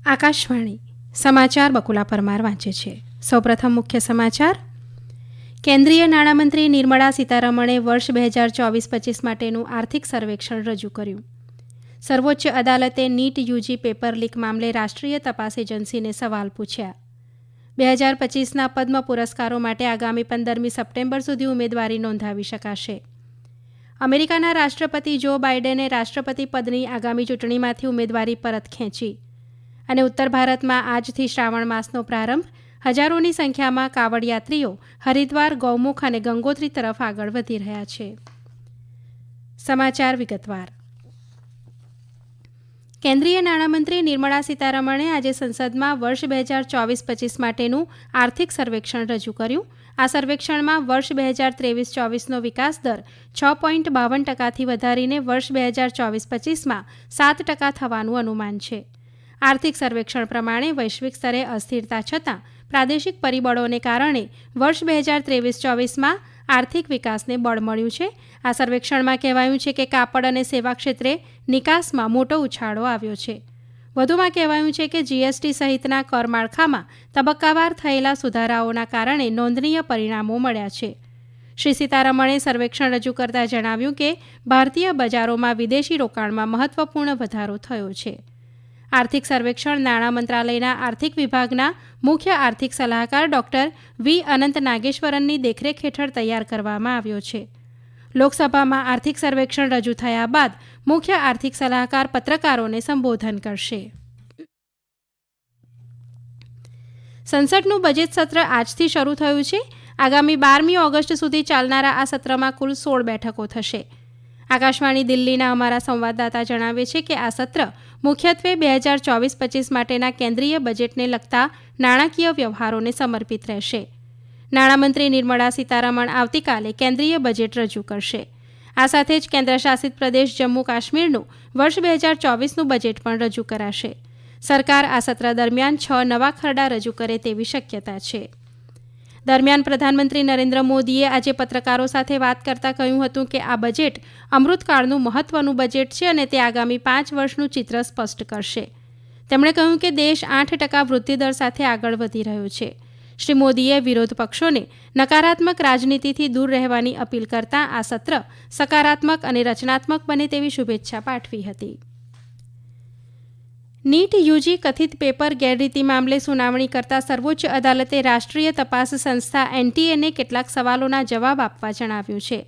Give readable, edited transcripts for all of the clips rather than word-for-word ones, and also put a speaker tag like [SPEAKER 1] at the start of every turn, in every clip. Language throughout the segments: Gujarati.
[SPEAKER 1] આકાશવાણી સમાચાર બકુલા પરમાર વાંચે છે. સૌપ્રથમ મુખ્ય સમાચાર. કેન્દ્રીય નાણામંત્રી નિર્મળા સીતારમણે વર્ષ 2024-25 માટેનું આર્થિક સર્વેક્ષણ રજૂ કર્યું. સર્વોચ્ચ અદાલતે નીટ યુજી પેપર લીક મામલે રાષ્ટ્રીય તપાસ એજન્સીને સવાલ પૂછ્યા. 2025ના પદ્મ પુરસ્કારો માટે આગામી 15મી સપ્ટેમ્બર સુધી ઉમેદવારી નોંધાવી શકાશે. અમેરિકાના રાષ્ટ્રપતિ જો બાઇડેને રાષ્ટ્રપતિ પદની આગામી ચૂંટણીમાંથી ઉમેદવારી પરત ખેંચી. અને ઉત્તર ભારતમાં આજથી શ્રાવણ માસનો પ્રારંભ. હજારોની સંખ્યામાં કાવડયાત્રીઓ હરિદ્વાર, ગૌમુખ અને ગંગોત્રી તરફ આગળ વધી રહ્યા છે. સમાચાર વિગતવાર. કેન્દ્રીય નાણામંત્રી નિર્મળા સીતારમણે આજે સંસદમાં વર્ષ 2024-25 માટેનું આર્થિક સર્વેક્ષણ રજૂ કર્યું. આ સર્વેક્ષણમાં વર્ષ 2023-24નો વિકાસ દર 6.52%થી વધારીને વર્ષ 2024-25માં 7% થવાનું અનુમાન છે. આર્થિક સર્વેક્ષણ પ્રમાણે વૈશ્વિક સ્તરે અસ્થિરતા છતાં પ્રાદેશિક પરિબળોને કારણે વર્ષ 2023-24માં આર્થિક વિકાસને બળ મળ્યું છે. આ સર્વેક્ષણમાં કહેવાયું છે કે કાપડ અને સેવા ક્ષેત્રે નિકાસમાં મોટો ઉછાળો આવ્યો છે. વધુમાં કહેવાયું છે કે જીએસટી સહિતના કર માળખામાં તબક્કાવાર થયેલા સુધારાઓના કારણે નોંધનીય પરિણામો મળ્યા છે. શ્રી સીતારમણે સર્વેક્ષણ રજૂ કરતા જણાવ્યું કે ભારતીય બજારોમાં વિદેશી રોકાણમાં મહત્વપૂર્ણ વધારો થયો છે. આર્થિક સર્વેક્ષણ નાણાં મંત્રાલયના આર્થિક વિભાગના મુખ્ય આર્થિક સલાહકાર ડોક્ટર વી અનંત નાગેશ્વરનની દેખરેખ હેઠળ તૈયાર કરવામાં આવ્યો છે. લોકસભામાં આર્થિક સર્વેક્ષણ રજૂ થયા બાદ મુખ્ય આર્થિક સલાહકાર પત્રકારોને સંબોધન કરશે. સંસદનું બજેટ સત્ર આજથી શરૂ થયું છે. આગામી 12મી ઓગસ્ટ સુધી ચાલનારા આ સત્રમાં કુલ 16 બેઠકો થશે. આકાશવાણી દિલ્હીના અમારા સંવાદદાતા જણાવે છે કે આ સત્ર મુખ્યત્વે 2024-25 માટેના કેન્દ્રીય બજેટને લગતા નાણાકીય વ્યવહારોને સમર્પિત રહેશે. નાણામંત્રી નિર્મળા સીતારમણ આવતીકાલે કેન્દ્રીય બજેટ રજૂ કરશે. આ સાથે જ કેન્દ્રશાસિત પ્રદેશ જમ્મુ કાશ્મીરનું વર્ષ 2024નું બજેટ પણ રજૂ કરાશે. સરકાર આ સત્ર દરમિયાન 6 નવા ખરડા રજૂ કરે તેવી શક્યતા છે. દરમિયાન પ્રધાનમંત્રી નરેન્દ્ર મોદીએ આજે પત્રકારો સાથે વાત કરતા કહ્યું હતું કે આ બજેટ અમૃતકાળનું મહત્વનું બજેટ છે અને તે આગામી 5 વર્ષનું ચિત્ર સ્પષ્ટ કરશે. તેમણે કહ્યું કે દેશ 8% વૃદ્ધિદર સાથે આગળ વધી રહ્યો છે. શ્રી મોદીએ વિરોધ પક્ષોને નકારાત્મક રાજનીતિથી દૂર રહેવાની અપીલ કરતા આ સત્ર સકારાત્મક અને રચનાત્મક બને તેવી શુભેચ્છા પાઠવી હતી. નીટ યુજી કથિત પેપર ગેરરીતિ મામલે સુનાવણી કરતા સર્વોચ્ચ અદાલતે રાષ્ટ્રીય તપાસ સંસ્થા એનટીએને કેટલાક સવાલોના જવાબ આપવા જણાવ્યું છે.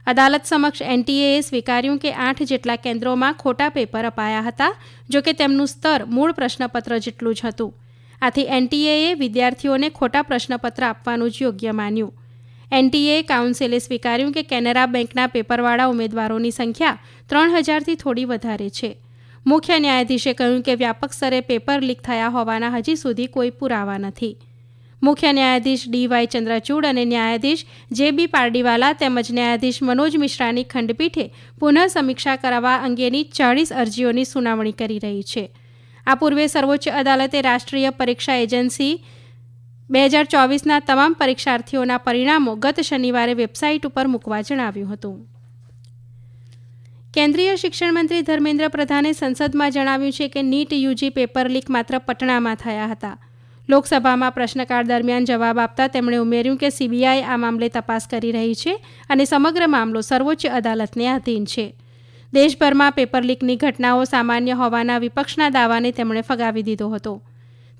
[SPEAKER 1] અદાલત સમક્ષ એનટીએએ સ્વીકાર્યું કે 8 જેટલા કેન્દ્રોમાં ખોટા પેપર અપાયા હતા, જોકે તેમનું સ્તર મૂળ પ્રશ્નપત્ર જેટલું જ હતું. આથી એનટીએએ વિદ્યાર્થીઓને ખોટા પ્રશ્નપત્ર આપવાનું જ યોગ્ય માન્યું. એનટીએ કાઉન્સિલે સ્વીકાર્યું કે કેનરા બેંકના પેપરવાળા ઉમેદવારોની સંખ્યા 3000થી થોડી વધારે છે. મુખ્ય ન્યાયાધીશે કહ્યું કે વ્યાપક સ્તરે પેપર લીક થયા હોવાના હજી સુધી કોઈ પુરાવા નથી. મુખ્ય ન્યાયાધીશ ડી.વાય. ચંદ્રચૂડ અને ન્યાયાધીશ જે.બી. પારડીવાલા તેમજ ન્યાયાધીશ મનોજ મિશ્રાની ખંડપીઠે પુનઃ સમીક્ષા કરવા અંગેની 40 અરજીઓની સુનાવણી કરી રહી છે. આ પૂર્વે સર્વોચ્ચ અદાલતે રાષ્ટ્રીય પરીક્ષા એજન્સી 2024ના તમામ પરીક્ષાર્થીઓના પરિણામો ગત શનિવારે વેબસાઇટ ઉપર મૂકવા જણાવ્યું હતું. કેન્દ્રીય શિક્ષણ મંત્રી ધર્મેન્દ્ર પ્રધાને સંસદમાં જણાવ્યું છે કે નીટ યુજી પેપર લીક માત્ર પટણામાં થયા હતા. લોકસભામાં પ્રશ્નકાળ દરમિયાન જવાબ આપતા તેમણે ઉમેર્યું કે સીબીઆઈ આ મામલે તપાસ કરી રહી છે અને સમગ્ર મામલો સર્વોચ્ચ અદાલતને આધીન છે. દેશભરમાં પેપર લીકની ઘટનાઓ સામાન્ય હોવાના વિપક્ષના દાવાને તેમણે ફગાવી દીધો હતો.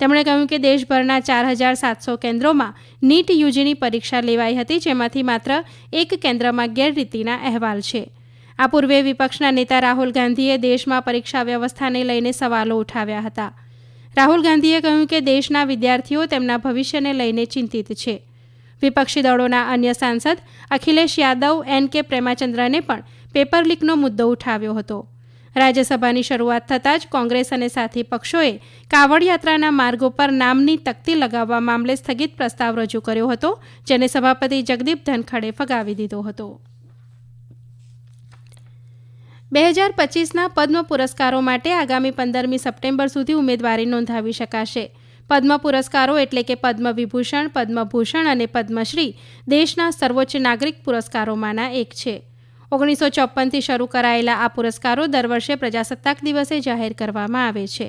[SPEAKER 1] તેમણે કહ્યું કે દેશભરના 4700 કેન્દ્રોમાં નીટ યુજીની પરીક્ષા લેવાઈ હતી, જેમાંથી માત્ર 1 કેન્દ્રમાં ગેરરીતિના અહેવાલ છે. આ પૂર્વે વિપક્ષના નેતા રાહુલ ગાંધીએ દેશમાં પરીક્ષા વ્યવસ્થાને લઈને સવાલો ઉઠાવ્યા હતા. રાહુલ ગાંધીએ કહ્યું કે દેશના વિદ્યાર્થીઓ તેમના ભવિષ્યને લઈને ચિંતિત છે. વિપક્ષી દળોના અન્ય સાંસદ અખિલેશ યાદવ, એન.કે. પ્રેમાચંદ્રને પણ પેપર લીકનો મુદ્દો ઉઠાવ્યો હતો. રાજ્યસભાની શરૂઆત થતાં જ કોંગ્રેસ અને સાથી પક્ષોએ કાવડ યાત્રાના માર્ગો પર નામની તકતી લગાવવા મામલે સ્થગિત પ્રસ્તાવ રજૂ કર્યો હતો, જેને સભાપતિ જગદીપ ધનખડે ફગાવી દીધો હતો. 2025ના પદ્મ પુરસ્કારો માટે આગામી 15મી સપ્ટેમ્બર સુધી ઉમેદવારી નોંધાવી શકાશે. પદ્મ પુરસ્કારો એટલે કે પદ્મ વિભૂષણ, પદ્મભૂષણ અને પદ્મશ્રી દેશના સર્વોચ્ચ નાગરિક પુરસ્કારોમાંના એક છે. 1954થી શરૂ કરાયેલા આ પુરસ્કારો દર વર્ષે પ્રજાસત્તાક દિવસે જાહેર કરવામાં આવે છે.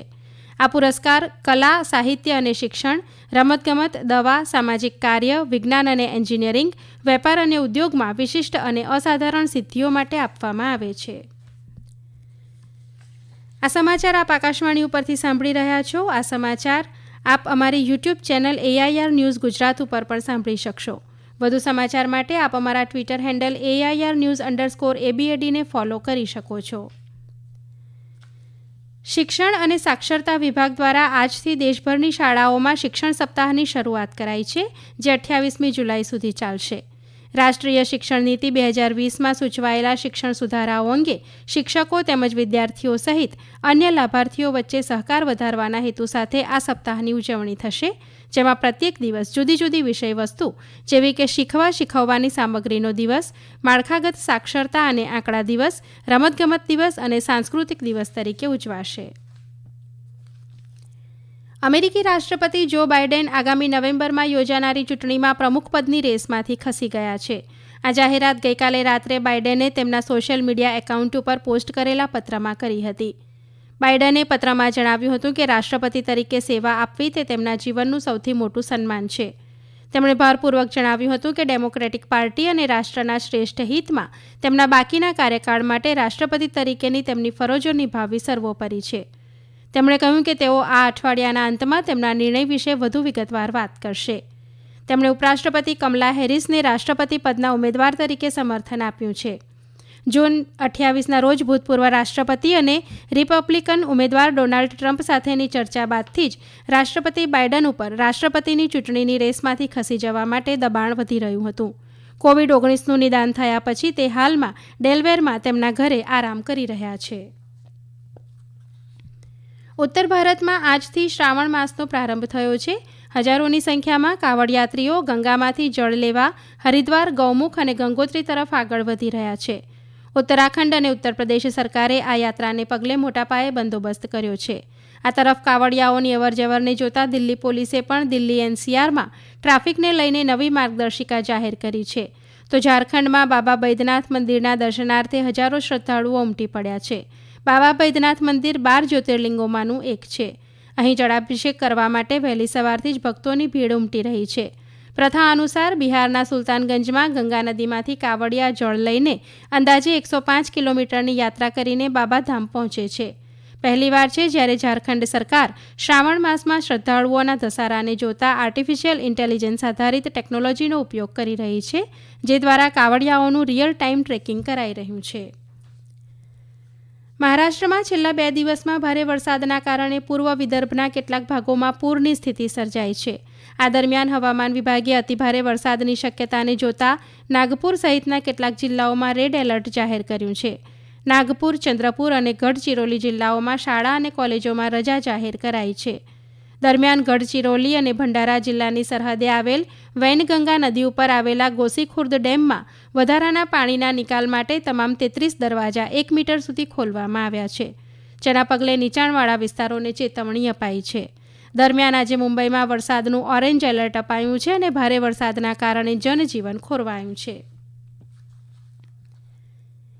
[SPEAKER 1] આ પુરસ્કાર કલા, સાહિત્ય અને શિક્ષણ, રમતગમત, દવા, સામાજિક કાર્ય, વિજ્ઞાન અને એન્જિનિયરિંગ, વેપાર અને ઉદ્યોગમાં વિશિષ્ટ અને અસાધારણ સિદ્ધિઓ માટે આપવામાં આવે છે. આ સમાચાર આપ આકાશવાણી ઉપરથી સાંભળી રહ્યા છો. આ સમાચાર આપ અમારી YouTube channel AIR news Gujarat ઉપર પણ સાંભળી શકશો. વધુ સમાચાર માટે આપ અમારા ટ્વિટર હેન્ડલ AIR_news_ABAD ને ફોલો કરી શકો છો. શિક્ષણ અને સાક્ષરતા વિભાગ દ્વારા આજથી દેશભરની શાળાઓમાં શિક્ષણ સપ્તાહની શરૂઆત કરાઈ છે, જે 28મી જુલાઈ સુધી ચાલશે. રાષ્ટ્રીય શિક્ષણ નીતિ 2020માં સૂચવાયેલા શિક્ષણ સુધારાઓ અંગે શિક્ષકો તેમજ વિદ્યાર્થીઓ સહિત અન્ય લાભાર્થીઓ વચ્ચે સહકાર વધારવાના હેતુ સાથે આ સપ્તાહની ઉજવણી થશે, જેમાં પ્રત્યેક દિવસ જુદી જુદી વિષયવસ્તુ જેવી કે શીખવવાની સામગ્રીનો દિવસ, માળખાગત સાક્ષરતા અને આંકડા દિવસ, રમતગમત દિવસ અને સાંસ્કૃતિક દિવસ તરીકે ઉજવાશે. અમેરિકી રાષ્ટ્રપતિ જો બાઇડેન આગામી નવેમ્બરમાં યોજાનારી ચૂંટણીમાં પ્રમુખપદની રેસમાંથી ખસી ગયા છે. આ જાહેરાત ગઈકાલે રાત્રે બાઇડેને તેમના સોશિયલ મીડિયા એકાઉન્ટ ઉપર પોસ્ટ કરેલા પત્રમાં કરી હતી. બાઇડને પત્રમાં જણાવ્યું હતું કે રાષ્ટ્રપતિ તરીકે સેવા આપવી તે તેમના જીવનનું સૌથી મોટું સન્માન છે. તેમણે ભારપૂર્વક જણાવ્યું હતું કે ડેમોક્રેટિક પાર્ટી અને રાષ્ટ્રના શ્રેષ્ઠ હિતમાં તેમના બાકીના કાર્યકાળ માટે રાષ્ટ્રપતિ તરીકેની તેમની ફરજો નિભાવવી સર્વોપરી છે. તેમણે કહ્યું કે તેઓ આ અઠવાડિયાના અંતમાં તેમના નિર્ણય વિશે વધુ વિગતવાર વાત કરશે. તેમણે ઉપરાષ્ટ્રપતિ કમલા હેરિસને રાષ્ટ્રપતિ પદના ઉમેદવાર તરીકે સમર્થન આપ્યું છે. જૂન 28ના રોજ ભૂતપૂર્વ રાષ્ટ્રપતિ અને રિપબ્લિકન ઉમેદવાર ડોનાલ્ડ ટ્રમ્પ સાથેની ચર્ચા બાદથી જ રાષ્ટ્રપતિ બાઇડન ઉપર રાષ્ટ્રપતિની ચૂંટણીની રેસમાંથી ખસી જવા માટે દબાણ વધી રહ્યું હતું. COVID-19નું નિદાન થયા પછી તે હાલમાં ડેલવેરમાં તેમના ઘરે આરામ કરી રહ્યા છે. ઉત્તર ભારતમાં આજથી શ્રાવણ માસનો પ્રારંભ થયો છે. હજારોની સંખ્યામાં કાવડયાત્રીઓ ગંગામાંથી જળ લેવા હરિદ્વાર, ગૌમુખ અને ગંગોત્રી તરફ આગળ વધી રહ્યા છે. ઉત્તરાખંડ અને ઉત્તર પ્રદેશ સરકારે આ યાત્રાને પગલે મોટા પાયે બંદોબસ્ત કર્યો છે. આ તરફ કાવડિયાઓની અવરજવરને જોતા દિલ્હી પોલીસે પણ દિલ્હી NCRમાં ટ્રાફિકને લઈને નવી માર્ગદર્શિકા જાહેર કરી છે. તો ઝારખંડમાં બાબા બૈદ્યનાથ મંદિરના દર્શનાર્થે હજારો શ્રદ્ધાળુઓ ઉમટી પડ્યા છે. બાબા બૈદ્યનાથ મંદિર 12 જ્યોતિર્લિંગોમાંનું એક છે. અહીં જળાભિષેક કરવા માટે વહેલી સવારથી જ ભક્તોની ભીડ ઉમટી રહી છે. પ્રથા અનુસાર બિહારના સુલતાનગંજમાં ગંગા નદીમાંથી કાવડિયા જળ લઈને અંદાજે 105 કિલોમીટરની યાત્રા કરીને બાબાધામ પહોંચે છે. પહેલીવાર છે જ્યારે ઝારખંડ સરકાર શ્રાવણ માસમાં શ્રદ્ધાળુઓના ધસારાને જોતા આર્ટિફિશિયલ ઇન્ટેલિજન્સ આધારિત ટેકનોલોજીનો ઉપયોગ કરી રહી છે, જે દ્વારા કાવડિયાઓનું રિયલ ટાઈમ ટ્રેકિંગ કરાઈ રહ્યું છે. મહારાષ્ટ્રમાં છેલ્લા 2 દિવસમાં ભારે વરસાદના કારણે પૂર્વ વિદર્ભના કેટલાક ભાગોમાં પૂરની સ્થિતિ સર્જાઈ છે. આ દરમિયાન હવામાન વિભાગે અતિભારે વરસાદની શક્યતાને જોતા નાગપુર સહિતના કેટલાક જિલ્લાઓમાં રેડ એલર્ટ જાહેર કર્યું છે. નાગપુર, ચંદ્રપુર અને ગઢચિરોલી જિલ્લાઓમાં શાળા અને કોલેજોમાં રજા જાહેર કરાઈ છે. દરમિયાન ગઢચિરોલી અને ભંડારા જિલ્લાની સરહદે આવેલ વૈનગંગા નદી ઉપર આવેલા ગોસીખુર્દ ડેમમાં વધારાના પાણીના નિકાલ માટે તમામ 33 દરવાજા 1 મીટર સુધી ખોલવામાં આવ્યા છે, જેના પગલે નીચાણવાળા વિસ્તારોને ચેતવણી અપાઈ છે. દરમિયાન આજે મુંબઈમાં વરસાદનું ઓરેન્જ એલર્ટ અપાયું છે અને ભારે વરસાદના કારણે જનજીવન ખોરવાયું છે.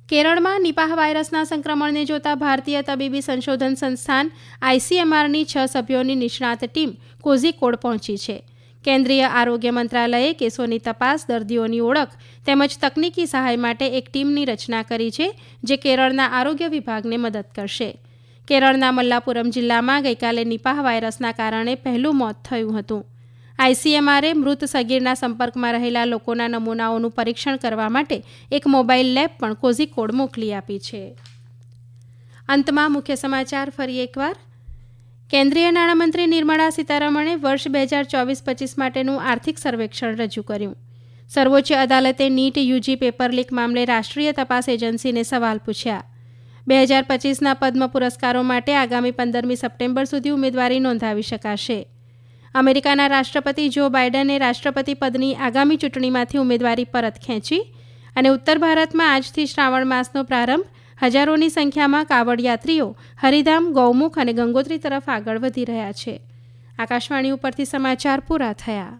[SPEAKER 1] કેરળમાં નિપાહ વાયરસના સંક્રમણને જોતા ભારતીય તબીબી સંશોધન સંસ્થાન ICMRની 6 સભ્યોની નિષ્ણાત ટીમ કોઝિકોડ પહોંચી છે. કેન્દ્રીય આરોગ્ય મંત્રાલયે કેસોની તપાસ, દર્દીઓની ઓળખ તેમજ તકનીકી સહાય માટે એક ટીમની રચના કરી છે, જે કેરળના આરોગ્ય વિભાગને મદદ કરશે. કેરળના મલ્લાપુરમ જિલ્લામાં ગઈકાલે નિપાહ વાયરસના કારણે પહેલું મોત થયું હતું. ICMRએ મૃત સગીરના સંપર્કમાં રહેલા લોકોના નમૂનાઓનું પરીક્ષણ કરવા માટે એક મોબાઈલ લેબ પણ કોઝિકોડ મોકલી આપી છે. અંતમાં મુખ્ય સમાચાર ફરી એકવાર. કેન્દ્રીય નાણામંત્રી નિર્મળા સીતારમણે વર્ષ 2024-25 માટેનું આર્થિક સર્વેક્ષણ રજૂ કર્યું. સર્વોચ્ચ અદાલતે નીટ UG પેપર લીક મામલે રાષ્ટ્રીય તપાસ એજન્સીને સવાલ પૂછ્યા. 2025ના પદ્મ પુરસ્કારો માટે આગામી 15મી સપ્ટેમ્બર સુધી ઉમેદવારી નોંધાવી શકાશે. અમેરિકાના રાષ્ટ્રપતિ જો બાઇડને રાષ્ટ્રપતિ પદની આગામી ચૂંટણીમાંથી ઉમેદવારી પરત ખેંચી. અને ઉત્તર ભારતમાં આજથી શ્રાવણ માસનો પ્રારંભ. હજારોની સંખ્યામાં કાવડયાત્રીઓ હરિધામ, ગૌમુખ અને ગંગોત્રી તરફ આગળ વધી રહ્યા છે. આકાશવાણી ઉપરથી સમાચાર પૂરા થયા.